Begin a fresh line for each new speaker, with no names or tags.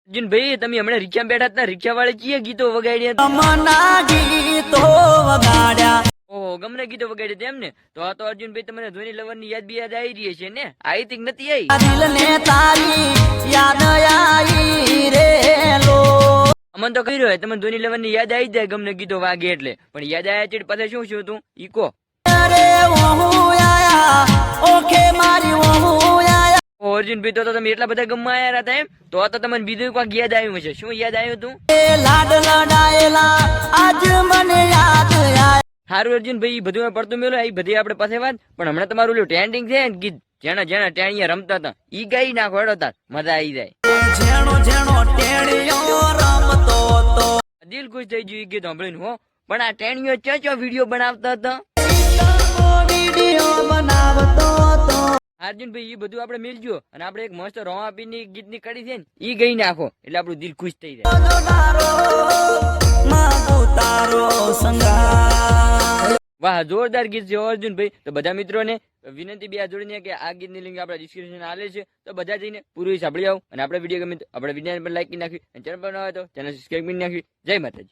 અર્જુન ભાઈ તમે હમણાં રિક્ષા બેઠા હતા, રિક્ષા વાળે કયા ગીતો વગાડ્યા? ઓહો, ગમને ગીતો વગાડ્યા તેમ ને? તો આ તો અર્જુન ભાઈ તમને ધોની લવર ની યાદ બી યાદ આવી રહી છે ને? આવી તી નથી આવી? અમન તો કહી રહ્યો તમે ધોની લવર ની યાદ આવી જાય ગમને ગીતો વાગે એટલે, પણ યાદ આવ્યા ચીડ પાસે શું શું તું ઈકો? અર્જુન ભાઈ તો તમે એટલા બધા ગમમાં આવ્યા હતા એમ? તો તમને બીજું કોઈક યાદ આવ્યું છે. શું યાદ આવ્યું તું? સારું અર્જુન ભાઈ, બધું પડતું મેલો એ બધી આપણે પાસે વાત. પણ હમણાં તમારું ઓલું ટ્રેન્ડિંગ છે ને ગીત, જેના જેના ટેણીયા રમતા હતા ઈ ગાઈ નાખો હેડો તાર, મજા આવી જાય. દિલ ખુશ થઈ ગયું ઈ ગીત સાંભળીને હો. પણ આ ટેણીઓ ચો વિડીયો બનાવતા હતા. અર્જુનભાઈ એ બધું આપણે મિલજો અને આપણે એક મસ્ત રોમાપી ની ગીત ની કડી છે ને ઈ ગઈ નાખો એટલે આપણું દિલ ખુશ થઈ જાય. વાહ, જોરદાર ગીત છે અર્જુનભાઈ. તો બધા મિત્રોને વિનંતી બે જોડીને કે આ ગીતની લિંક આપણા ડિસ્ક્રિપ્શન આલે છે, તો બધા જઈને પૂરું સાંભળી આવો. અને આપણે વિડીયો ગમે તો આપણે વિડીયો પર લાઈક કરી નાખી અને ચેનલ પર ન હોય તો ચેનલ સબસ્ક્રાઈબ કરી નાખી. જય માતાજી.